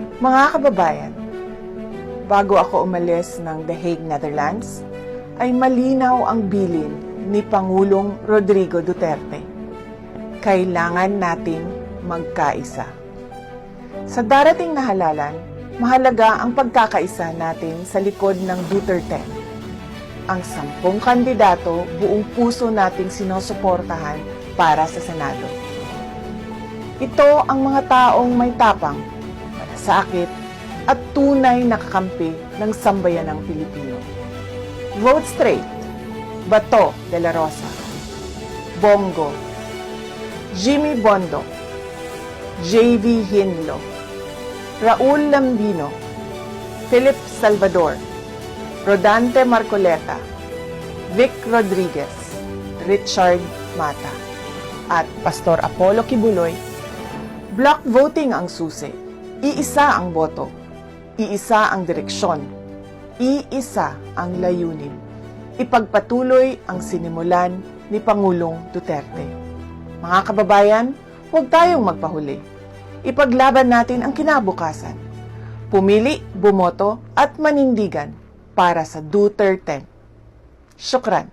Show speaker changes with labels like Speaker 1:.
Speaker 1: Mga kababayan, bago ako umalis ng The Hague, Netherlands, ay malinaw ang bilin ni Pangulong Rodrigo Duterte. Kailangan nating magkaisa. Sa darating na halalan, mahalaga ang pagkakaisa natin sa likod ng Duterte. Ang 10 kandidato buong puso nating sinusuportahan para sa Senado. Ito ang mga taong may tapang, malasakit, at tunay na kakampi ng sambayanang Pilipino. Vote straight, Bato de la Rosa, Bongo, Jimmy Bondo, JV Hinlo, Raul Lambino, Philip Salvador, Rodante Marcoleta, Vic Rodriguez, Richard Mata, at Pastor Apollo Kibuloy. Block voting ang susi. Iisa ang boto. Iisa ang direksyon. Iisa ang layunin. Ipagpatuloy ang sinimulan ni Pangulong Duterte. Mga kababayan, huwag tayong magpahuli. Ipaglaban natin ang kinabukasan. Pumili, bumoto at manindigan para sa Duterte. Syukran.